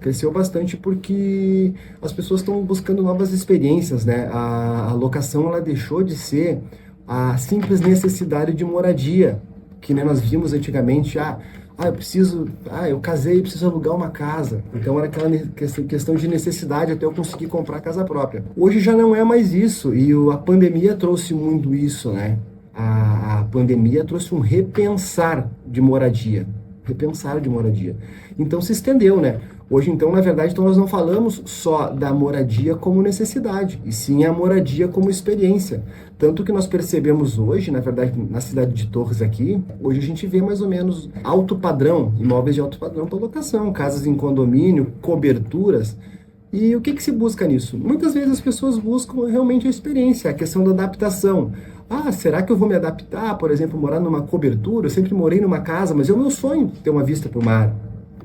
Cresceu bastante porque as pessoas estão buscando novas experiências, né? A locação, ela deixou de ser a simples necessidade de moradia, que né, nós vimos antigamente, eu casei, preciso alugar uma casa. Então era aquela questão de necessidade até eu conseguir comprar a casa própria. Hoje já não é mais isso, e a pandemia trouxe muito isso, né? A pandemia trouxe um repensar de moradia. Repensar de moradia. Então se estendeu, né? Hoje, então, na verdade, então, nós não falamos só da moradia como necessidade, e sim a moradia como experiência. Tanto que nós percebemos hoje, na verdade, na cidade de Torres aqui, hoje a gente vê mais ou menos alto padrão, imóveis de alto padrão para locação, casas em condomínio, coberturas. E o que que se busca nisso? Muitas vezes as pessoas buscam realmente a experiência, a questão da adaptação. Ah, será que eu vou me adaptar, por exemplo, morar numa cobertura? Eu sempre morei numa casa, mas é o meu sonho ter uma vista para o mar.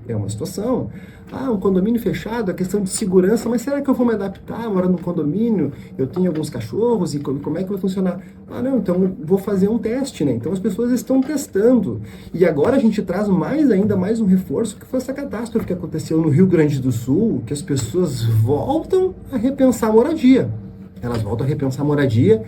É uma situação. Ah, um condomínio fechado, a questão de segurança, mas será que eu vou me adaptar, morar num condomínio? Eu tenho alguns cachorros e como é que vai funcionar? Ah, não, então vou fazer um teste, né? Então as pessoas estão testando. E agora a gente traz ainda mais um reforço, que foi essa catástrofe que aconteceu no Rio Grande do Sul, que as pessoas voltam a repensar a moradia. Elas voltam a repensar a moradia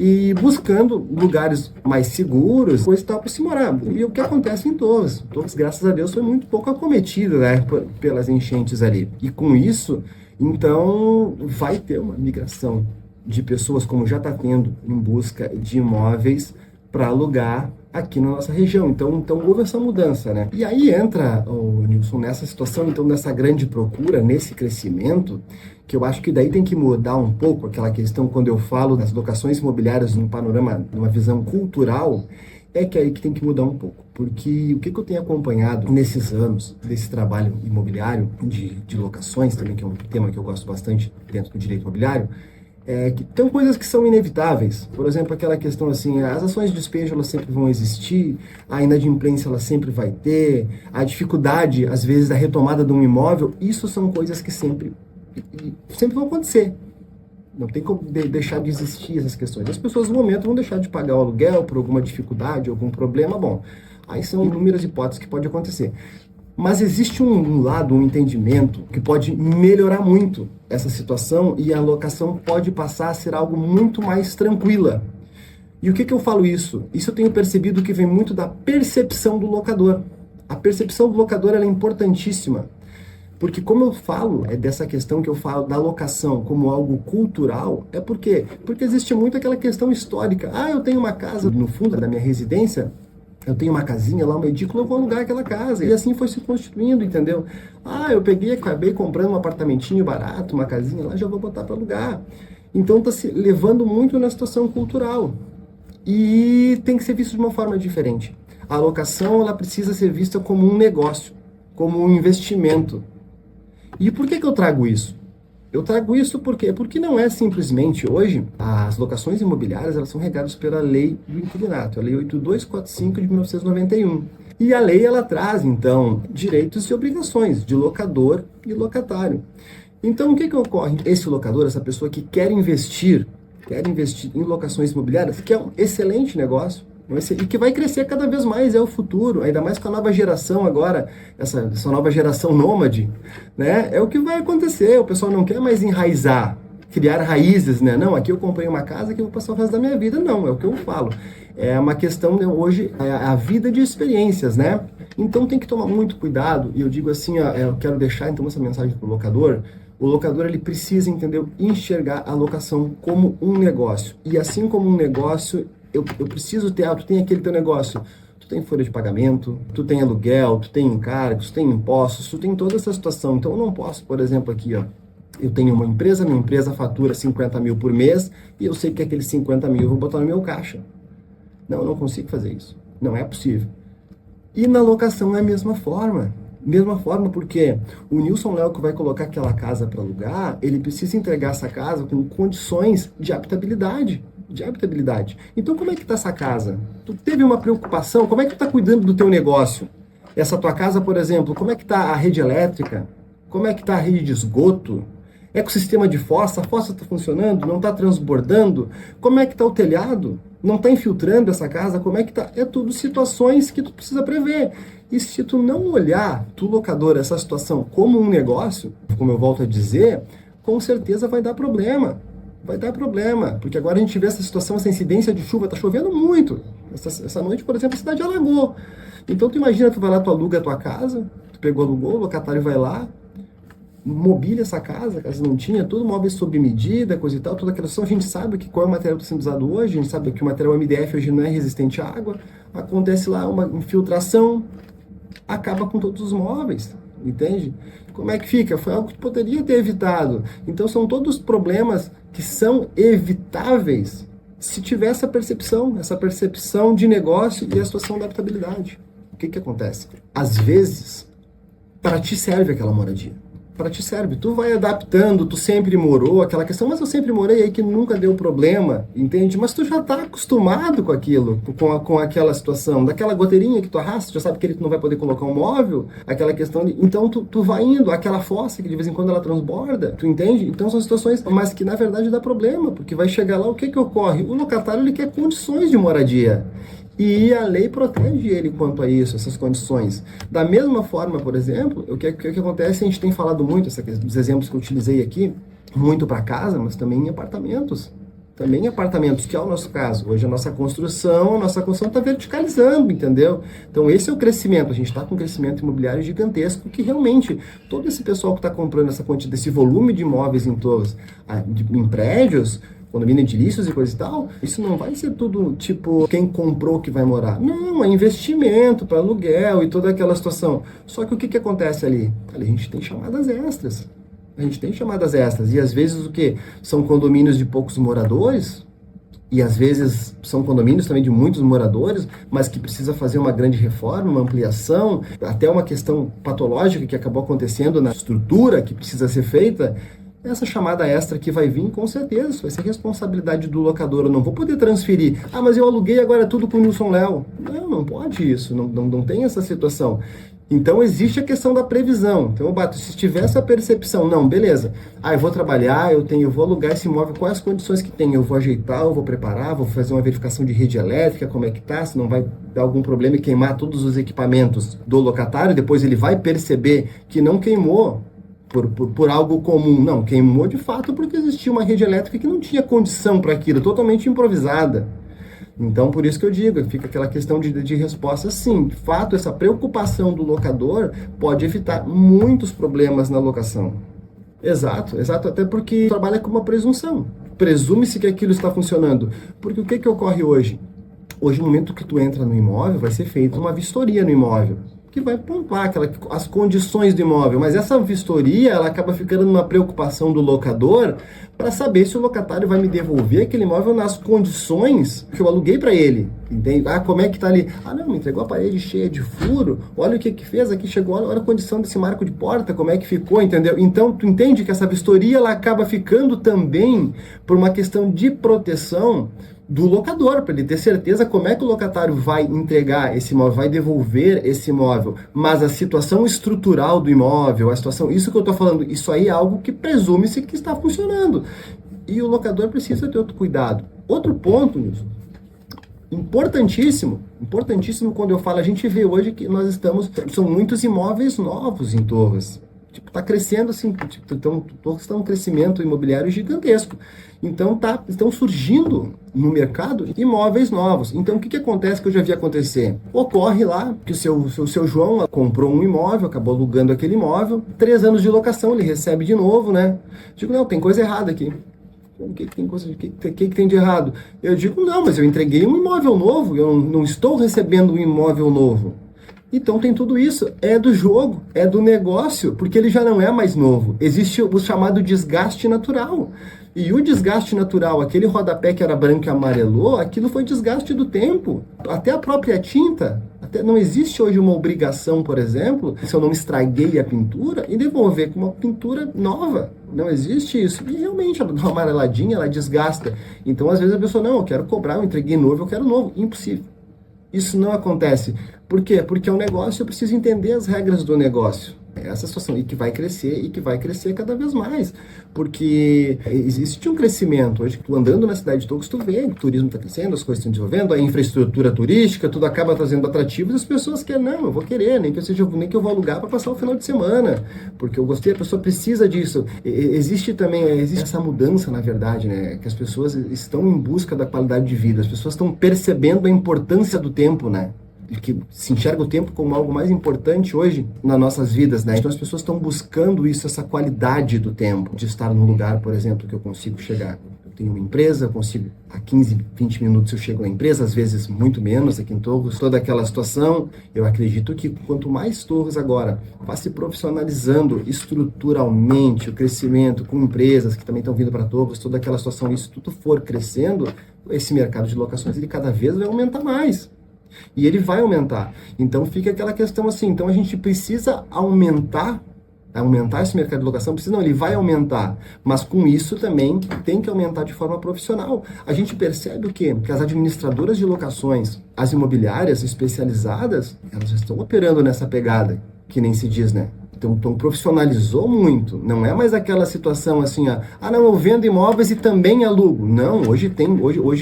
e buscando lugares mais seguros, coisa e tal, para se morar. E o que acontece em Torres? Torres, graças a Deus, foi muito pouco acometido, né, pelas enchentes ali. E com isso, então, vai ter uma migração de pessoas, como já está tendo, em busca de imóveis para alugar aqui na nossa região. Então houve essa mudança, né? E aí entra, o Nilson, nessa situação, então, nessa grande procura, nesse crescimento, que eu acho que daí tem que mudar um pouco aquela questão quando eu falo das locações imobiliárias num panorama, numa visão cultural, é que aí que tem que mudar um pouco. Porque o que eu tenho acompanhado nesses anos desse trabalho imobiliário, de locações também, que é um tema que eu gosto bastante dentro do direito imobiliário, é que tem coisas que são inevitáveis. Por exemplo, aquela questão assim, as ações de despejo elas sempre vão existir, a inadimplência ela sempre vai ter, a dificuldade, às vezes, da retomada de um imóvel, isso são coisas que sempre vão acontecer. Não tem como deixar de existir essas questões. As pessoas, no momento, vão deixar de pagar o aluguel por alguma dificuldade, algum problema, bom, aí são inúmeras hipóteses que pode acontecer. Mas existe um lado, um entendimento que pode melhorar muito essa situação e a locação pode passar a ser algo muito mais tranquila. E o que eu falo isso? Isso eu tenho percebido que vem muito da percepção do locador. A percepção do locador ela é importantíssima. Porque como eu falo, é dessa questão que eu falo da locação como algo cultural, é porque existe muito aquela questão histórica. Ah, eu tenho uma casa no fundo da minha residência, eu tenho uma casinha lá, uma edícula, eu vou alugar aquela casa. E assim foi se constituindo, entendeu? Ah, eu acabei comprando um apartamentinho barato, uma casinha lá, já vou botar para alugar. Então está se levando muito na situação cultural. E tem que ser visto de uma forma diferente. A locação, ela precisa ser vista como um negócio, como um investimento. E por que eu trago isso? Eu trago isso porque não é simplesmente hoje, as locações imobiliárias elas são regadas pela lei do inquilinato, a lei 8245 de 1991. E a lei ela traz, então, direitos e obrigações de locador e locatário. Então, o que ocorre? Esse locador, essa pessoa que quer investir em locações imobiliárias, que é um excelente negócio, e que vai crescer cada vez mais, é o futuro, ainda mais com a nova geração agora, essa nova geração nômade, né? É o que vai acontecer, o pessoal não quer mais enraizar, criar raízes, né? Não, aqui eu comprei uma casa que eu vou passar o resto da minha vida, não, é o que eu falo. É uma questão, né, hoje, a vida de experiências, né? Então tem que tomar muito cuidado, e eu digo assim, ó, eu quero deixar então essa mensagem para o locador ele precisa, entender, enxergar a locação como um negócio, e assim como um negócio, eu preciso ter, tu tem aquele teu negócio, tu tem folha de pagamento, tu tem aluguel, tu tem encargos, tu tem impostos, tu tem toda essa situação. Então eu não posso, por exemplo, aqui, ó, eu tenho uma empresa, minha empresa fatura 50 mil por mês e eu sei que aqueles 50 mil eu vou botar no meu caixa. Não, eu não consigo fazer isso. Não é possível. E na locação é a mesma forma. Mesma forma, porque o Nilson Léo que vai colocar aquela casa para alugar, ele precisa entregar essa casa com condições de habitabilidade. Então, como é que está essa casa? Tu teve uma preocupação? Como é que tu está cuidando do teu negócio? Essa tua casa, por exemplo, como é que está a rede elétrica? Como é que está a rede de esgoto? Ecossistema de fossa? A fossa está funcionando? Não está transbordando? Como é que está o telhado? Não está infiltrando essa casa? Como é que está? É tudo situações que tu precisa prever. E se tu não olhar, tu locador, essa situação como um negócio, como eu volto a dizer, com certeza vai dar problema. Vai dar problema, porque agora a gente vê essa situação, essa incidência de chuva, tá chovendo muito. Essa noite, por exemplo, a cidade alagou. Então tu imagina, tu vai lá, tu aluga a tua casa, tu pegou, alugou, o locatário vai lá, mobília essa casa, caso não tinha, tudo móveis sob medida, coisa e tal, toda aquela situação. A gente sabe que qual é o material que está sendo usado hoje, a gente sabe que o material MDF hoje não é resistente à água, acontece lá uma infiltração, acaba com todos os móveis, entende? Como é que fica? Foi algo que poderia ter evitado. Então são todos problemas que são evitáveis se tiver essa percepção de negócio e a situação de adaptabilidade. O que que acontece? Às vezes, para ti serve aquela moradia. Para ti serve. Tu vai adaptando, tu sempre morou, aquela questão, mas eu sempre morei aí que nunca deu problema, entende? Mas tu já tá acostumado com aquilo, com aquela situação, daquela goteirinha que tu arrasta, tu já sabe que ele não vai poder colocar um móvel, aquela questão de... Então tu vai indo, aquela fossa que de vez em quando ela transborda, tu entende? Então são situações, mas que na verdade dá problema, porque vai chegar lá, o que que ocorre? O locatário, ele quer condições de moradia. E a lei protege ele quanto a isso, essas condições. Da mesma forma, por exemplo, o que acontece, a gente tem falado muito, dos exemplos que eu utilizei aqui, muito para casa, mas também em apartamentos. Também em apartamentos, que é o nosso caso. Hoje a nossa construção está verticalizando, entendeu? Então esse é o crescimento. A gente está com um crescimento imobiliário gigantesco que realmente todo esse pessoal que está comprando essa quantidade, esse volume de imóveis em todos, em prédios, condomínio edilícios e coisa e tal, isso não vai ser tudo tipo quem comprou que vai morar. Não, é investimento para aluguel e toda aquela situação. Só que o que acontece ali? Ali a gente tem chamadas extras. A gente tem chamadas extras. E às vezes o que? São condomínios de poucos moradores, e às vezes são condomínios também de muitos moradores, mas que precisa fazer uma grande reforma, uma ampliação, até uma questão patológica que acabou acontecendo na estrutura que precisa ser feita. Essa chamada extra que vai vir, com certeza, isso vai ser responsabilidade do locador. Eu não vou poder transferir. Ah, mas eu aluguei agora tudo com o Nilson Léo. Não pode isso. Não tem essa situação. Então, existe a questão da previsão. Então, se tiver essa percepção, não, beleza. Ah, eu vou trabalhar, eu vou alugar esse imóvel, quais as condições que tem? Eu vou ajeitar, eu vou preparar, vou fazer uma verificação de rede elétrica, como é que tá, se não vai dar algum problema e queimar todos os equipamentos do locatário. Depois ele vai perceber que não queimou por algo comum. Não, queimou de fato porque existia uma rede elétrica que não tinha condição para aquilo, totalmente improvisada. Então, por isso que eu digo, fica aquela questão de resposta, sim. De fato, essa preocupação do locador pode evitar muitos problemas na locação. Exato, até porque trabalha com uma presunção. Presume-se que aquilo está funcionando. Porque o que ocorre hoje? Hoje, no momento que tu entra no imóvel, vai ser feita uma vistoria no imóvel, que vai pontuar as condições do imóvel, mas essa vistoria ela acaba ficando numa preocupação do locador para saber se o locatário vai me devolver aquele imóvel nas condições que eu aluguei para ele, entende? Ah, como é que tá ali? Ah, não, me entregou a parede cheia de furo, olha o que fez aqui, chegou, olha a condição desse marco de porta, como é que ficou, entendeu? Então, tu entende que essa vistoria ela acaba ficando também por uma questão de proteção do locador, para ele ter certeza como é que o locatário vai entregar esse imóvel, vai devolver esse imóvel, mas a situação estrutural do imóvel, a situação, isso que eu estou falando, isso aí é algo que presume-se que está funcionando, e o locador precisa ter outro cuidado. Outro ponto, Nilson, importantíssimo quando eu falo, a gente vê hoje que são muitos imóveis novos em Torres. Está crescendo assim, Torres está um crescimento imobiliário gigantesco. Então estão surgindo no mercado imóveis novos. Então o que acontece que eu já vi acontecer? Ocorre lá que o seu João comprou um imóvel, acabou alugando aquele imóvel, 3 anos de locação, ele recebe de novo, né? Digo, não, tem coisa errada aqui. O que tem de errado? Eu digo, não, mas eu entreguei um imóvel novo, eu não estou recebendo um imóvel novo. Então tem tudo isso, é do jogo, é do negócio, porque ele já não é mais novo. Existe o chamado desgaste natural. E o desgaste natural, aquele rodapé que era branco e amarelou, aquilo foi desgaste do tempo. Até a própria tinta. Não existe hoje uma obrigação, por exemplo, se eu não estraguei a pintura, e devolver com uma pintura nova. Não existe isso. E realmente, a amareladinha, ela desgasta. Então, às vezes a pessoa, não, eu quero cobrar, eu entreguei novo, eu quero novo. Impossível. Isso não acontece. Por quê? Porque é um negócio, eu preciso entender as regras do negócio. Essa situação, e que vai crescer cada vez mais, porque existe um crescimento. Hoje, tu andando na cidade de Torres, tu vê, o turismo está crescendo, as coisas estão desenvolvendo, a infraestrutura turística, tudo acaba trazendo atrativos, e as pessoas querem, não, eu vou querer, nem que eu vou alugar para passar o final de semana, porque eu gostei, a pessoa precisa disso. Existe essa mudança, na verdade, né, que as pessoas estão em busca da qualidade de vida, as pessoas estão percebendo a importância do tempo, né? Que se enxerga o tempo como algo mais importante hoje nas nossas vidas, né? Então as pessoas estão buscando isso, essa qualidade do tempo, de estar num lugar, por exemplo, que eu consigo chegar. Eu tenho uma empresa, eu consigo, a 15, 20 minutos eu chego na empresa, às vezes muito menos aqui em Torres, toda aquela situação. Eu acredito que quanto mais Torres agora vai se profissionalizando estruturalmente, o crescimento com empresas que também estão vindo para Torres, toda aquela situação, isso tudo for crescendo, esse mercado de locações, ele cada vez vai aumentar mais. E ele vai aumentar. Então fica aquela questão assim, então a gente precisa aumentar esse mercado de locação, ele vai aumentar, mas com isso também tem que aumentar de forma profissional. A gente percebe o quê? Que as administradoras de locações, as imobiliárias especializadas, elas estão operando nessa pegada, que nem se diz, né? Então profissionalizou muito, não é mais aquela situação assim, não, eu vendo imóveis e também alugo. Não, hoje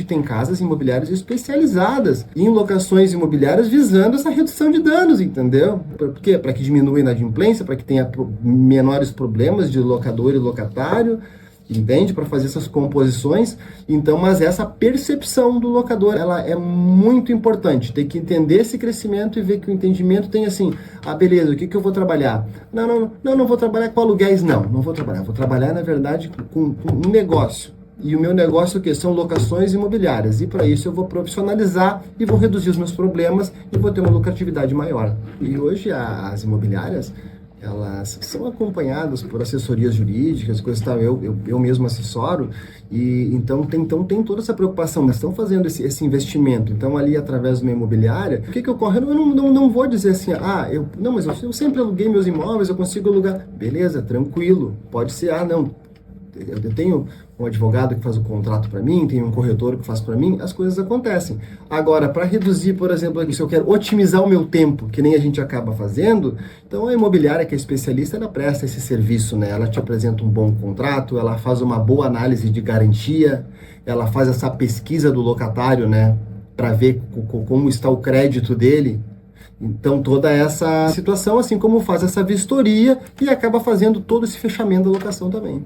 tem casas imobiliárias especializadas em locações imobiliárias visando essa redução de danos, entendeu? Por quê? Para que diminua a inadimplência, para que tenha menores problemas de locador e locatário, entende? Para fazer essas composições. Então, mas essa percepção do locador, ela é muito importante. Tem que entender esse crescimento e ver que o entendimento tem assim, beleza, o que eu vou trabalhar? Não vou trabalhar com aluguéis, não vou trabalhar. Vou trabalhar, na verdade, com um negócio. E o meu negócio, que são locações imobiliárias. E para isso eu vou profissionalizar e vou reduzir os meus problemas e vou ter uma lucratividade maior. E hoje as imobiliárias, elas são acompanhadas por assessorias jurídicas, coisas tal. Eu mesmo assessoro, e então tem toda essa preocupação. Elas estão fazendo esse investimento. Então, ali, através de uma imobiliária, o que ocorre? Eu não vou dizer assim, mas eu sempre aluguei meus imóveis, eu consigo alugar. Beleza, tranquilo. Pode ser, eu tenho um advogado que faz o contrato para mim, tenho um corretor que faz para mim, as coisas acontecem. Agora, para reduzir, por exemplo, se eu quero otimizar o meu tempo, que nem a gente acaba fazendo, então a imobiliária, que é especialista, ela presta esse serviço, né? Ela te apresenta um bom contrato, ela faz uma boa análise de garantia, ela faz essa pesquisa do locatário, né? Para ver como está o crédito dele. Então, toda essa situação, assim como faz essa vistoria, e acaba fazendo todo esse fechamento da locação também.